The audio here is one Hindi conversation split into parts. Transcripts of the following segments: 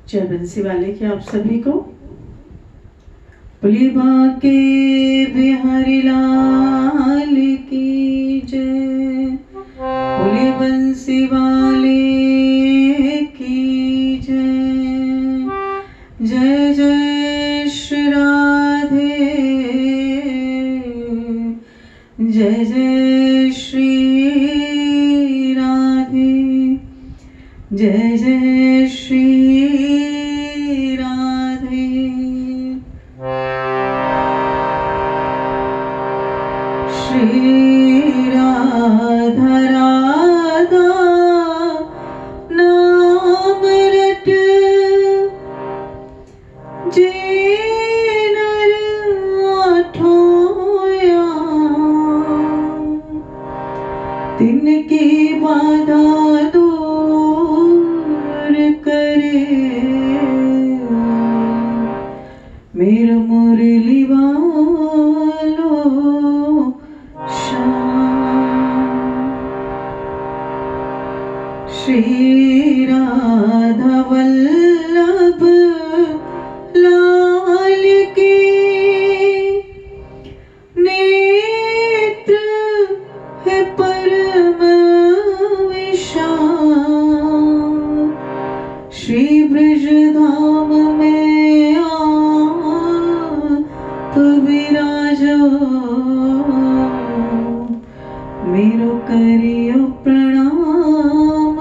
जय बंसी वाले की आप सभी को। बोलिए बाके बिहारी लाल की जय, बोलिए बंसी वाले की जय। जय जय श्री राधे, जय जय श्री राधे, जय जय श्री राधे। श्री राधा राधा नाम रट, जे नर आठोया, तिनकी बाधा दूर करे, मेरा मुरली वालो श्याम। श्री राधा वल्लभ लाल की नेत्र है परम विशाल, श्री ब्रजधाम में आप विराजो, मेरो करियो प्रणाम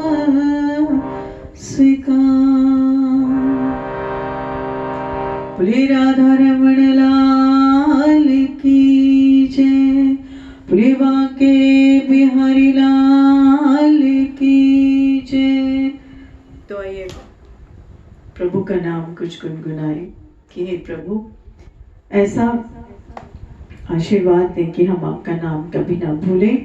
स्वीकार। बोले राधा रमण लाल की जय, बोले बाके बिहारी लाल की जय। तो आइए प्रभु का नाम कुछ गुनगुनाए कि हे प्रभु ऐसा आशीर्वाद दें कि हम आपका नाम कभी ना भूलें।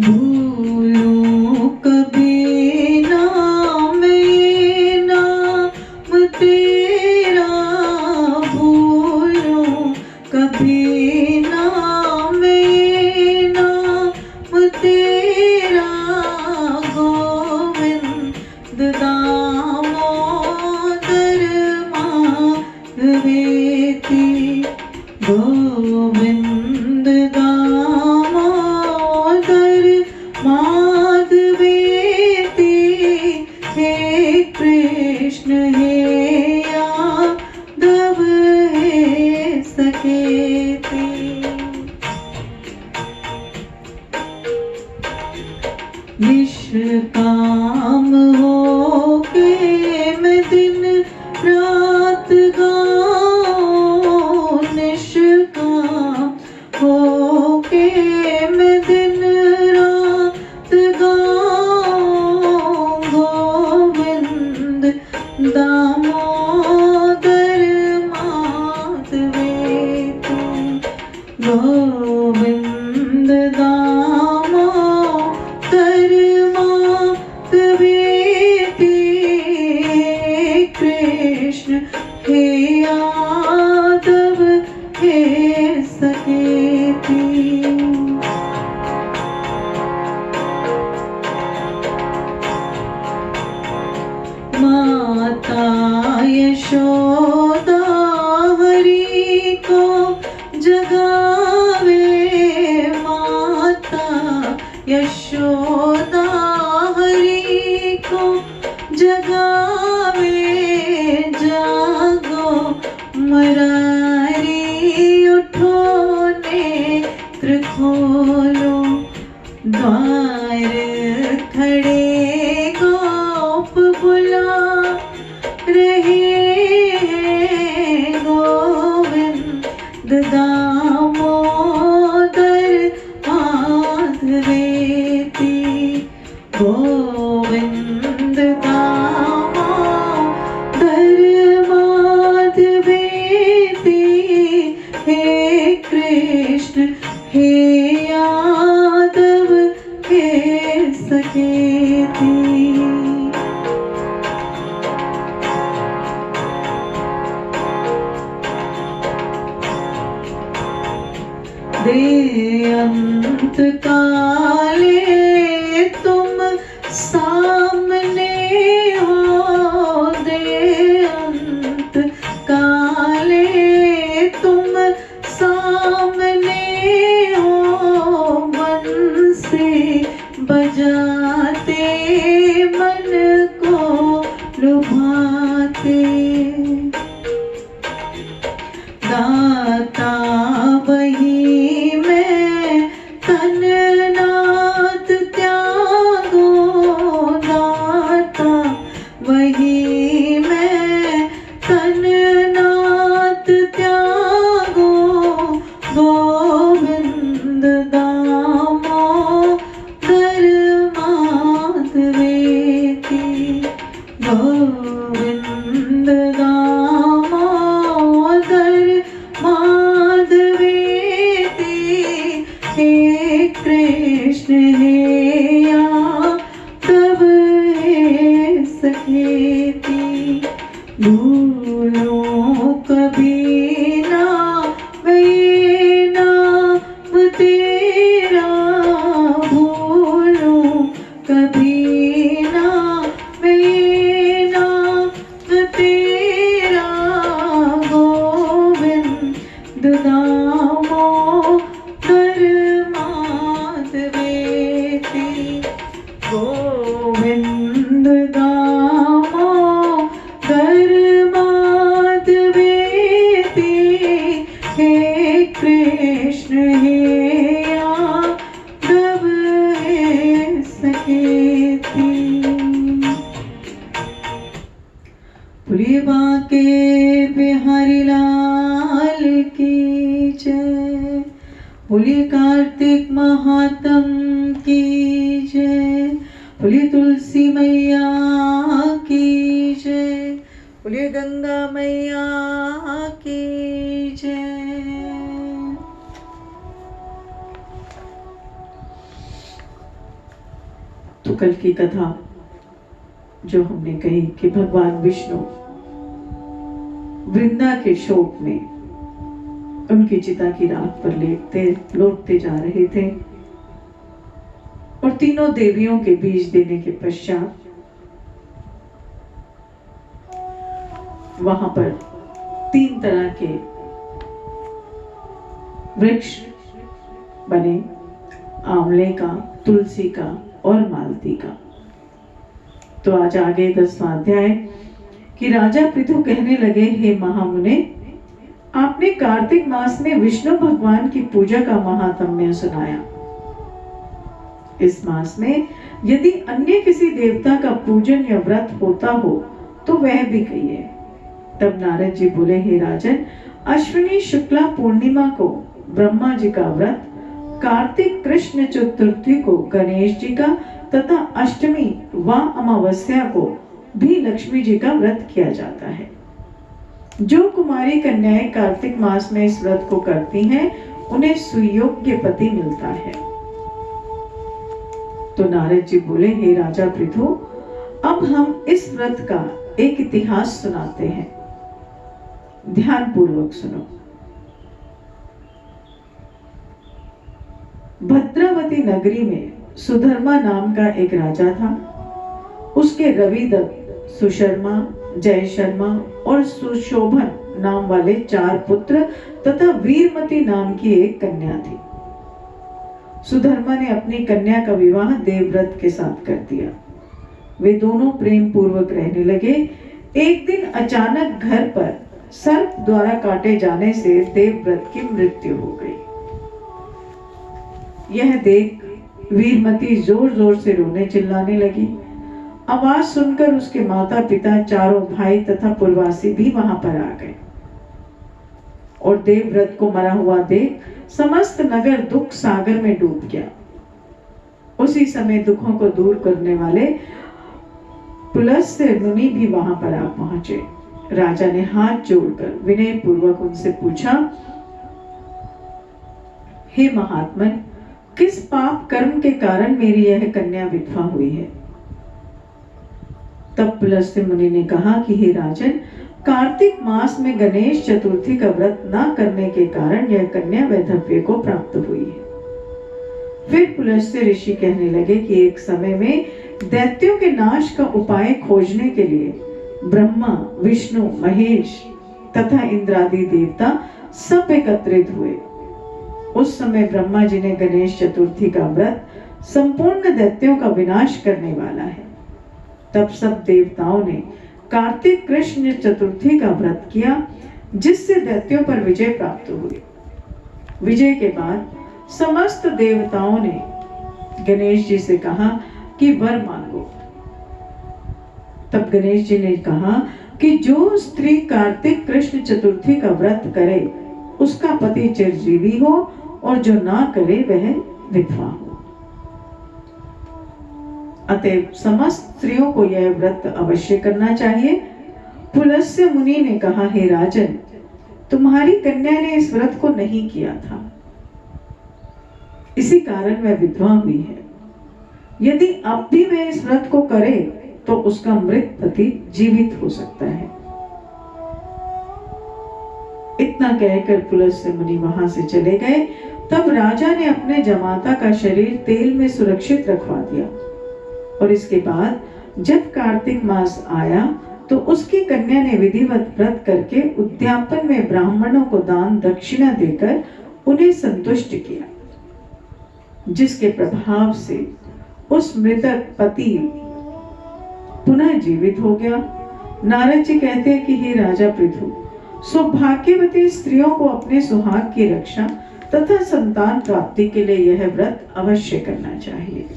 भूलूं कभी ना मैं नाम तेरा, भूलूं कभी ना मैं नाम तेरा, गोविंद दामोदर माधवेति, गोविंद दामोदर माधवेति, हे कृष्ण हे यादव हे सखेति। निष्काम हो के मैं दिन रात गाऊं, निष्काम हो के मैं दिन रात गाऊं, गोविंद दामोदर माधवेति, गोविंद दामोदर माधवेति, कृष्ण हे यादव हे सखेति। माता यशोदा हरि को जगावे, माता यशोदा हरि को जगावे, जागो मुरारी उठो नेत्र खोलो, द्वार खड़े गोप बुला रहे हैं, गोविंद दामोदर माधवेति, गोविंद दामोदर काले तुम सामने हो दे, अंत काले तुम सामने हो, बंसी बजाते मन को लुभाते। दाता वही मैं तन नाथ त्यागो, दाता वही मैं तन नाथ त्यागो, गोविंद दामोदर माधवेति, गोविंद दामोदर माधवेति, हे कृष्ण हे यादव हे सखेति। भूलो कभी ना वे नाम तेरा, भूलो कभी ना वे नाम तेरा, गोविंद दामोदर माधवेति, गोविंद दामोदर माधवेति, हे कृष्ण हे यादव हे सखेति। बोलिए बांके बिहारी लाल की जय, बोलिए कार्तिक महात्म की जय, बोलिए तुलसी मैया की जय, बोलिए गंगा मैया की जय। तो कल की कथा जो हमने कही कि भगवान विष्णु वृंदा के शोक में उनकी चिता की राख पर लौटते जा रहे थे, और तीनों देवियों के बीज देने के पश्चात वहां पर 3 तरह के वृक्ष बने, आंवले का, तुलसी का और मालती का। तो आज आगे 10वां अध्याय कि राजा पृथु कहने लगे, हे महामुने, आपने कार्तिक मास में विष्णु भगवान की पूजा का महात्म्य सुनाया। इस मास में यदि अन्य किसी देवता का पूजन या व्रत होता हो तो वह भी कहिए। तब नारद जी बोले, हे राजन, अश्विनी शुक्ला पूर्णिमा को ब्रह्मा जी का व्रत, कार्तिक कृष्ण चतुर्थी को गणेश जी का तथा अष्टमी व अमावस्या को भी लक्ष्मी जी का व्रत किया जाता है। जो कुमारी कन्याएं कार्तिक मास में इस व्रत को करती हैं, उन्हें सुयोग्य पति मिलता है। तो नारद जी बोले, हे राजा पृथु, अब हम इस व्रत का एक इतिहास सुनाते हैं, ध्यान पूर्वक सुनो। भद्रावती नगरी में सुधर्मा नाम का एक राजा था। उसके रविदत्त, सुशर्मा, जय शर्मा और सुशोभन नाम वाले 4 पुत्र तथा वीरमती नाम की एक कन्या थी। सुधर्मा ने अपनी कन्या का विवाह देवव्रत के साथ कर दिया। वे दोनों प्रेम पूर्वक रहने लगे। एक दिन अचानक घर पर सर्प द्वारा काटे जाने से देवव्रत की मृत्यु हो गई। यह देख वीरमती जोर जोर से रोने चिल्लाने लगी। आवाज सुनकर उसके माता पिता, चारों भाई तथा पुरवासी भी वहां पर आ गए और देवव्रत को मरा हुआ देख समस्त नगर दुख सागर में डूब गया। उसी समय दुखों को दूर करने वाले पुलस्त्य मुनि भी वहां पर आ पहुंचे। राजा ने हाथ जोड़कर विनय पूर्वक उनसे पूछा, हे महात्मन, किस पाप कर्म के कारण मेरी यह कन्या विधवा हुई है? तब पुलस्त्य मुनि ने कहा कि हे राजन, कार्तिक मास में गणेश चतुर्थी का व्रत न करने के कारण यह कन्या वैधव्य को प्राप्त हुई है। फिर पुलस्त्य ऋषि कहने लगे कि एक समय में दैत्यों के नाश का उपाय खोजने के लिए ब्रह्मा, विष्णु, महेश तथा इंद्रादि देवता सब एकत्रित हुए। उस समय ब्रह्मा जी ने गणेश चतुर्थी का व्रत संपूर्ण दैत्यों का विनाश करने वाला है। तब सब देवताओं ने कार्तिक कृष्ण चतुर्थी का व्रत किया, जिससे दैत्यों पर विजय प्राप्त हुई। विजय के बाद समस्त देवताओं ने गणेश जी से कहा कि वर मांगो। तब गणेश जी ने कहा कि जो स्त्री कार्तिक कृष्ण चतुर्थी का व्रत करे उसका पति चिरजीवी हो, और जो ना करे वह विधवा हो। अतएव समस्त स्त्रियों को यह व्रत अवश्य करना चाहिए। पुलस्त्य मुनि ने कहा, हे राजन, तुम्हारी कन्या ने इस व्रत को नहीं किया था, इसी कारण वह विधवा हुई है। यदि अब भी वह इस व्रत को करे तो उसका मृत पति जीवित हो सकता है। इतना कहकर पुलस्त्य मुनि वहां से चले गए। तब राजा ने अपने जमाता का शरीर तेल में सुरक्षित रखवा दिया, और इसके बाद जब कार्तिक मास आया तो उसकी कन्या ने विधिवत व्रत करके उद्यापन में ब्राह्मणों को दान दक्षिणा देकर उन्हें संतुष्ट किया, जिसके प्रभाव से उस मृतक पति पुनः जीवित हो गया। नारद जी कहते हैं कि हे राजा पृथु, सौभाग्यवती स्त्रियों को अपने सुहाग की रक्षा तथा संतान प्राप्ति के लिए यह व्रत अवश्य करना चाहिए।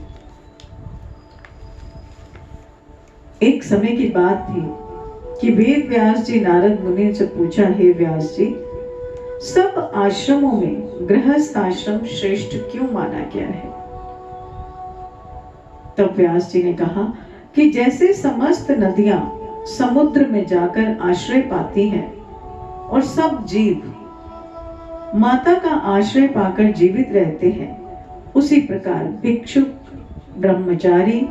एक समय की बात थी कि वेद व्यास जी नारद मुनि से पूछा, हे व्यास जी, सब आश्रमों में गृहस्थ आश्रम श्रेष्ठ क्यों माना गया है? तब व्यास जी ने कहा कि जैसे समस्त नदियां समुद्र में जाकर आश्रय पाती हैं और सब जीव माता का आश्रय पाकर जीवित रहते हैं, उसी प्रकार भिक्षुक, ब्रह्मचारी,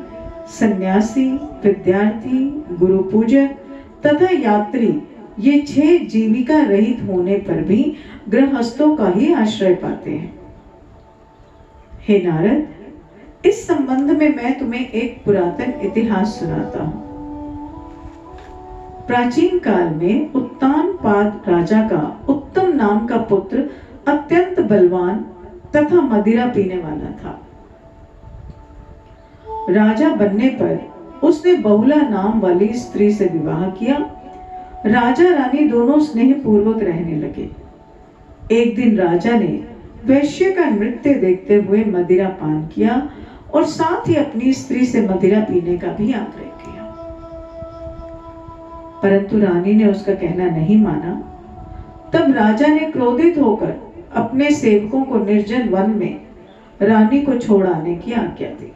सन्यासी, विद्यार्थी, गुरु पूजक तथा यात्री, ये 6 जीविका रहित होने पर भी गृहस्थों का ही आश्रय पाते हैं। हे नारद, इस संबंध में मैं तुम्हें एक पुरातन इतिहास सुनाता हूं। प्राचीन काल में उत्तानपाद राजा का उत्तम नाम का पुत्र अत्यंत बलवान तथा मदिरा पीने वाला था। राजा बनने पर उसने बहुला नाम वाली स्त्री से विवाह किया। राजा रानी दोनों स्नेह पूर्वक रहने लगे। एक दिन राजा ने वैश्य का नृत्य देखते हुए मदिरा पान किया और साथ ही अपनी स्त्री से मदिरा पीने का भी आग्रह किया, परंतु रानी ने उसका कहना नहीं माना। तब राजा ने क्रोधित होकर अपने सेवकों को निर्जन वन में रानी को छोड़ आने की आज्ञा दी।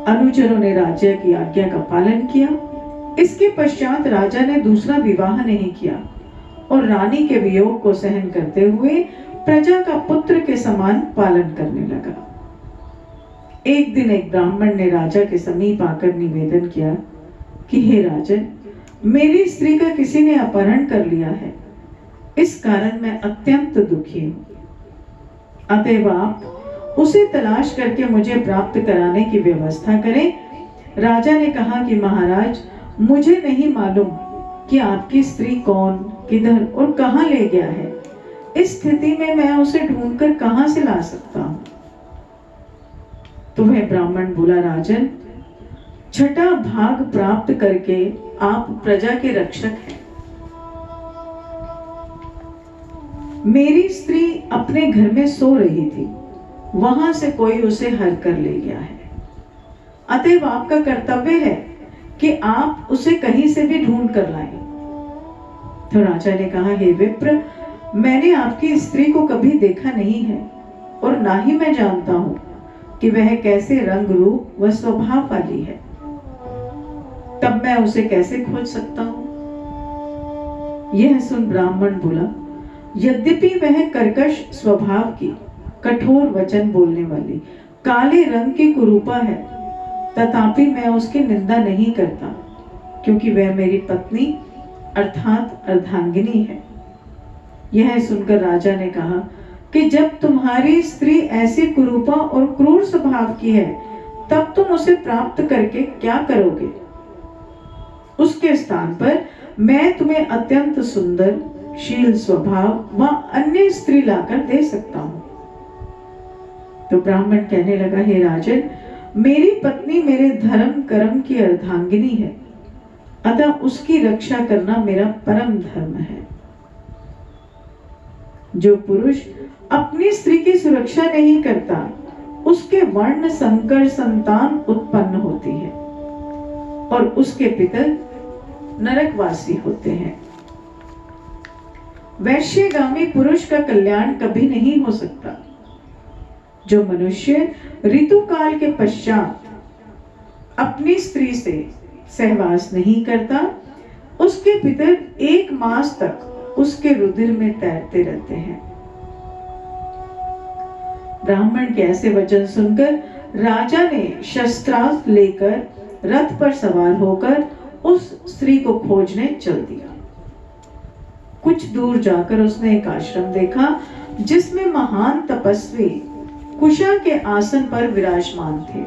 अनुचरों ने राजा की आज्ञा का पालन किया। इसके पश्चात राजा ने दूसरा विवाह नहीं किया और रानी के वियोग को सहन करते हुए प्रजा का पुत्र के समान पालन करने लगा। एक दिन एक ब्राह्मण ने राजा के समीप आकर निवेदन किया कि हे राजन, मेरी स्त्री का किसी ने अपहरण कर लिया है, इस कारण मैं अत्यंत दुखी हूं। अतएव आप उसे तलाश करके मुझे प्राप्त कराने की व्यवस्था करें। राजा ने कहा कि महाराज, मुझे नहीं मालूम कि आपकी स्त्री कौन, किधर और कहां ले गया है। इस स्थिति में मैं उसे ढूंढकर कहां से ला सकता हूं? तो वह ब्राह्मण बोला, राजन, छठा भाग प्राप्त करके आप प्रजा के रक्षक हैं। मेरी स्त्री अपने घर में सो रही थी, वहां से कोई उसे हर कर ले गया है। अतएव आपका कर्तव्य है कि आप उसे कहीं से भी ढूंढ कर लाएं। तो राजा ने कहा, हे विप्र, मैंने आपकी स्त्री को कभी देखा नहीं है और ना ही मैं जानता हूं कि वह कैसे रंग रूप व स्वभाव वाली है। तब मैं उसे कैसे खोज सकता हूं? यह सुन ब्राह्मण बोला, यद्यपि वह कर्कश स्वभाव की, कठोर वचन बोलने वाली, काले रंग की कुरूपा है, तथापि मैं उसकी निंदा नहीं करता, क्योंकि वह मेरी पत्नी अर्थात अर्धांगिनी है। यह सुनकर राजा ने कहा कि जब तुम्हारी स्त्री ऐसी कुरूपा और क्रूर स्वभाव की है, तब तुम उसे प्राप्त करके क्या करोगे? उसके स्थान पर मैं तुम्हें अत्यंत सुंदर, शील स्वभाव व अन्य स्त्री लाकर दे सकता हूं। तो ब्राह्मण कहने लगा, हे राजन, मेरी पत्नी मेरे धर्म कर्म की अर्धांगिनी है, अतः उसकी रक्षा करना मेरा परम धर्म है। जो पुरुष अपनी स्त्री की सुरक्षा नहीं करता, उसके वर्ण संकर संतान उत्पन्न होती है और उसके पिता नरकवासी होते हैं। वैश्यगामी पुरुष का कल्याण कभी नहीं हो सकता। जो मनुष्य ऋतुकाल के पश्चात अपनी स्त्री से सहवास नहीं करता, उसके पितर 1 मास तक उसके रुधिर में तैरते रहते हैं। ब्राह्मण के ऐसे वचन सुनकर राजा ने शस्त्रास्त्र लेकर रथ पर सवार होकर उस स्त्री को खोजने चल दिया। कुछ दूर जाकर उसने एक आश्रम देखा जिसमें महान तपस्वी कुशा के आसन पर विराजमान थे।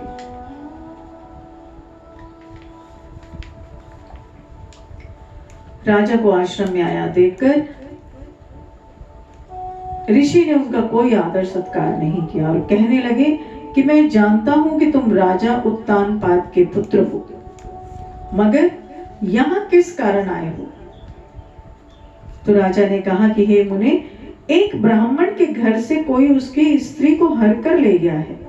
राजा को आश्रम में आया देखकर ऋषि ने उनका कोई आदर सत्कार नहीं किया और कहने लगे कि मैं जानता हूं कि तुम राजा उत्तानपाद के पुत्र हो, मगर यहां किस कारण आए हो? तो राजा ने कहा कि हे मुने, एक ब्राह्मण के घर से कोई उसकी स्त्री को हर कर ले गया है।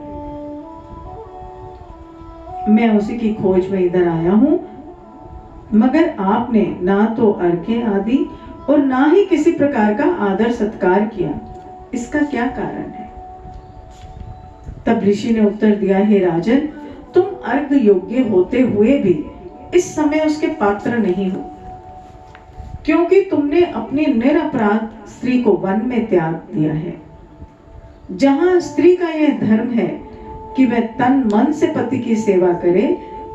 मैं उसी की खोज में इधर आया हूं, मगर आपने ना तो अर्घ्य आदि और ना ही किसी प्रकार का आदर सत्कार किया। इसका क्या कारण है? तब ऋषि ने उत्तर दिया, हे राजन, तुम अर्घ योग्य होते हुए भी इस समय उसके पात्र नहीं हो, क्योंकि तुमने अपनी निरपराध स्त्री को वन में त्याग दिया है। जहां स्त्री का यह धर्म है कि वह तन मन से पति की सेवा करे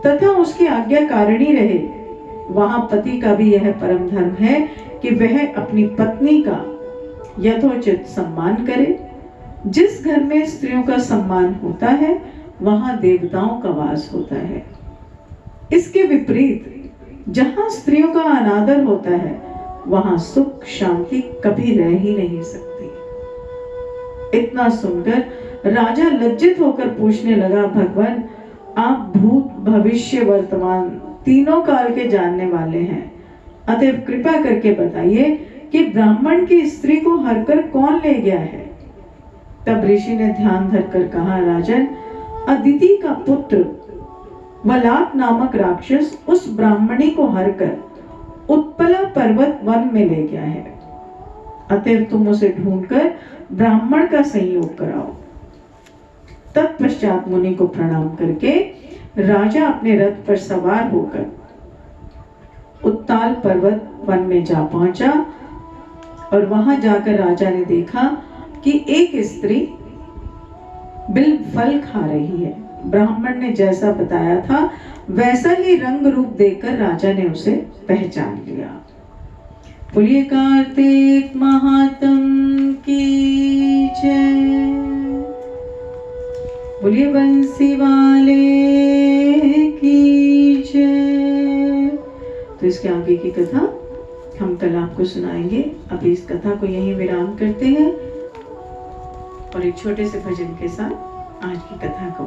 तथा उसकी आज्ञाकारिणी रहे, वहां पति का भी यह परम धर्म है कि वह अपनी पत्नी का यथोचित सम्मान करे। जिस घर में स्त्रियों का सम्मान होता है, वहां देवताओं का वास होता है। इसके विपरीत जहां स्त्रियों का अनादर होता है, वहां सुख शांति कभी रह ही नहीं सकती। इतना सुनकर राजा लज्जित होकर पूछने लगा, भगवान, आप भूत भविष्य वर्तमान तीनों काल के जानने वाले हैं, अतएव कृपा करके बताइए कि ब्राह्मण की स्त्री को हरकर कौन ले गया है? तब ऋषि ने ध्यान धरकर कहा, राजन, अदिति का पुत्र वलाक नामक राक्षस उस ब्राह्मणी को हरकर उत्पला पर्वत वन में ले गया है, अतएव तुम उसे ढूंढकर ब्राह्मण का संयोग कराओ। तत्पश्चात मुनि को प्रणाम करके राजा अपने रथ पर सवार होकर उत्ताल पर्वत वन में जा पहुंचा और वहां जाकर राजा ने देखा कि एक स्त्री बिल्व फल खा रही है। ब्राह्मण ने जैसा बताया था वैसा ही रंग रूप देखकर राजा ने उसे पहचान लिया। बोलिए कार्तिक महात्म की जय, बोलिए बंसी वाले की जय। तो इसके आगे की कथा हम कल आपको सुनाएंगे। अभी इस कथा को यहीं विराम करते हैं और एक छोटे से भजन के साथ आज की कथा को।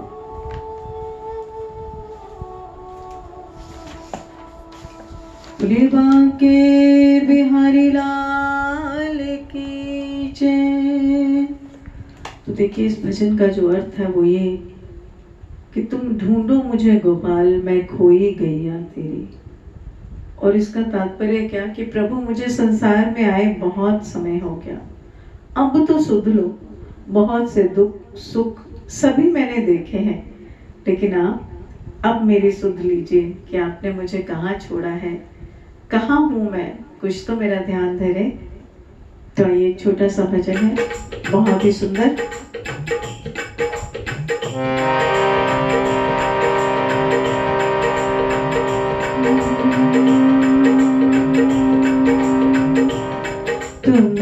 बोलिए बांके बिहारी लाल की जय। तो देखिए, इस भजन का जो अर्थ है वो ये कि तुम ढूंढो मुझे गोपाल, मैं खोई गैया तेरी। और इसका तात्पर्य क्या कि प्रभु, मुझे संसार में आए बहुत समय हो गया, अब तो सुध लो। बहुत से दुख सुख सभी मैंने देखे हैं, लेकिन आप अब मेरी सुध लीजिए कि आपने मुझे कहाँ छोड़ा है, कहाँ हूँ मैं, कुछ तो मेरा ध्यान धरे। तो ये छोटा सा भजन है, बहुत ही सुंदर। तुम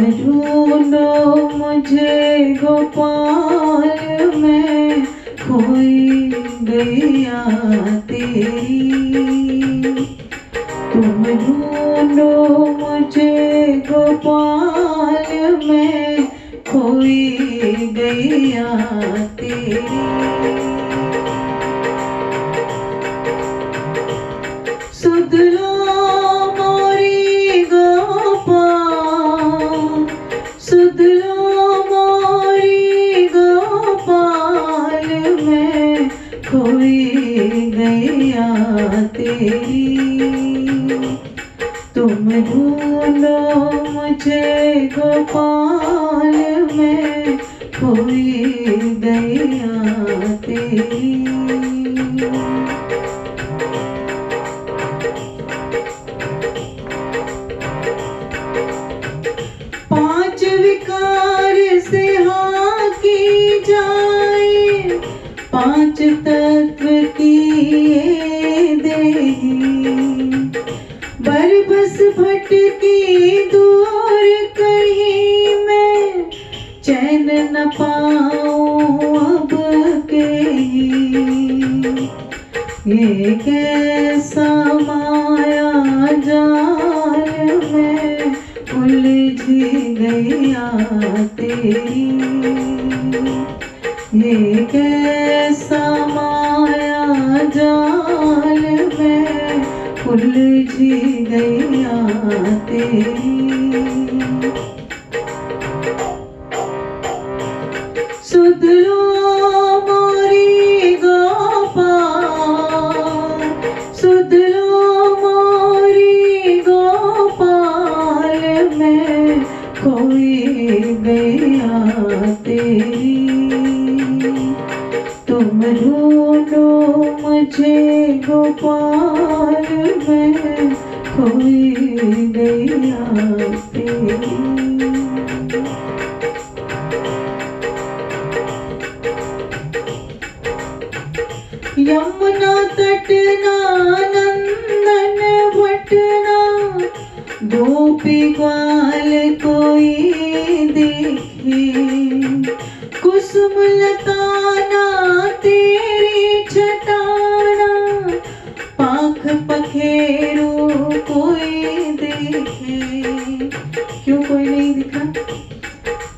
गैया तेरी। तुम ढूंढो मुझे गोपाल, मैं खोई गैया तेरी। सुध लो मोरी गोपाल, सुध लो मोरी गोपाल, मैं खोई गैया तेरी। तुम ढूंढो मुझे गोपाल, मैं खोई गैया तेरी। पांच विकार से हाँ की जाए, पांच तत्व की ये देही। बरबस भटकी दूर कहीं मैं, चैन न पाऊं अब कहीं। ये कैसा माया जाल, मैं उलझी गैया तेरी। ये कैसा माया जाल, मैं उलझी गैया तेरी। सुध लो मोरी गोपाल, सुध लो मोरी गोपाल, मैं खोई गैया तेरी। तुम ढूंढो मुझे गोपाल, मैं खोई गैया तेरी। यमुना तटना नंदन भटना, गोपी ग्वाल कोई देखे। कुसुम लताना तेरी छटाना, पाख पखेरू कोई देखे। क्यों कोई नहीं दिखा?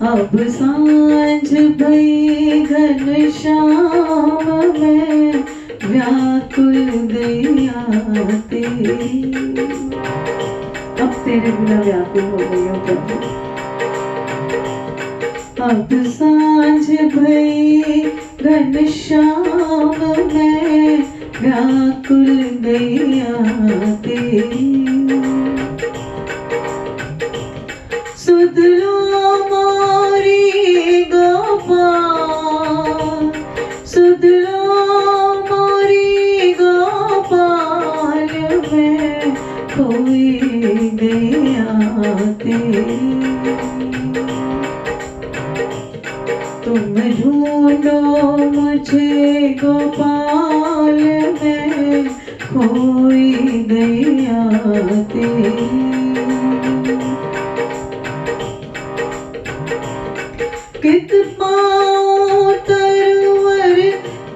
अब सांझ भई घनश्याम, मैं व्याकुल गैया तेरी। अब तेरे बिना व्याकुल हो गई हूँ प्रभु। अब सांझ भई घनश्याम, मैं व्याकुल गैया तेरी। सुध लो मोरी गोपाल, सुध लो मोरी गोपाल, मैं खोई गैया तेरी। तुम ढूंढो मुझे गोपाल, मैं खोई गैया तेरी। कित पाओ तरवर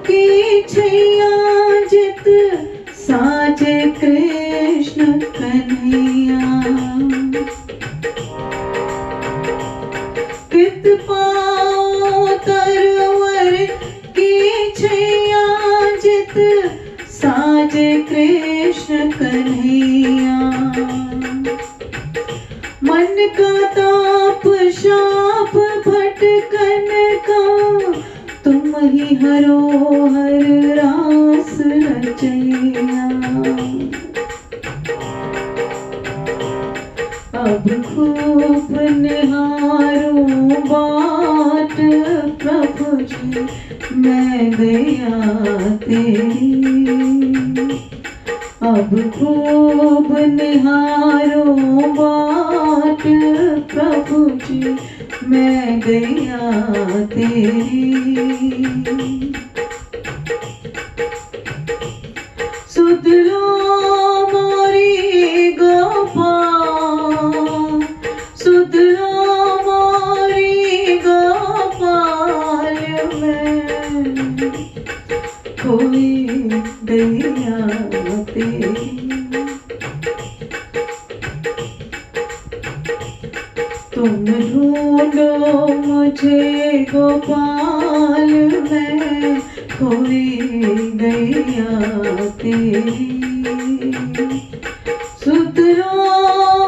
की छैया, जित साजे कृष्ण कन्हैया। कित पाओ तरवर की छैया, जित साजे कृष्ण कन्हैया। मन का ताप शाप भटकन का, तुम ही हरो हर रास रचैया। अब खूब निहारूं बाट प्रभु जी, मैं गैया तेरी। अब खूब निहारूं बाट प्रभु जी, मैं गैया तेरी। सुध लो मोरी गोपाल, सुध लो मोरी गोपाल, मैं खोई गैया तेरी। तुम ढूंढो मुझे गोपाल, मैं खोई गैया तेरी। सुतरो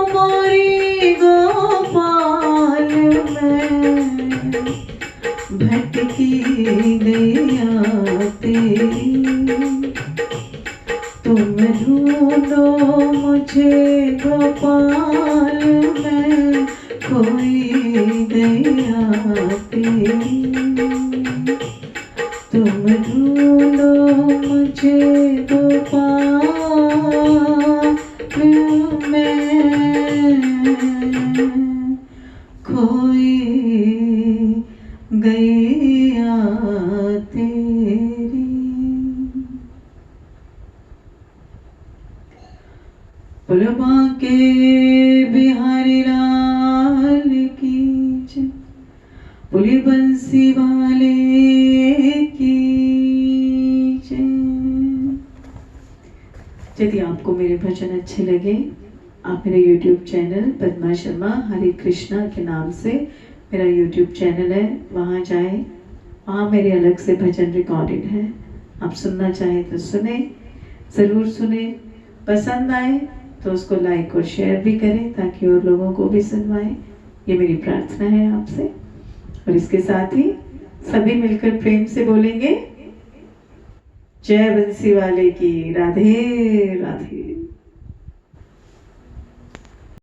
मोरी गोपाल, मैं भटकी गैया तेरी। तुम ढूंढो मुझे गोपाल, मैं खोई गैया तेरी। तुम ढूंढो मुझे गोपाल, मैं खोई गैया तेरी। पुलवा के बिहारी लाल की जय, पुली बंसी वाले की जय। यदि आपको मेरे भजन अच्छे लगे, आप मेरे YouTube चैनल पद्मा शर्मा हरे कृष्णा के नाम से मेरा YouTube चैनल है, वहाँ जाएं। वहाँ मेरे अलग से भजन रिकॉर्डेड है, आप सुनना चाहें तो सुने, ज़रूर सुने। पसंद आए तो उसको लाइक और शेयर भी करें ताकि और लोगों को भी सुनवाएं। ये मेरी प्रार्थना है आपसे। और इसके साथ ही सभी मिलकर प्रेम से बोलेंगे, जय बंसी वाले की, राधे राधे।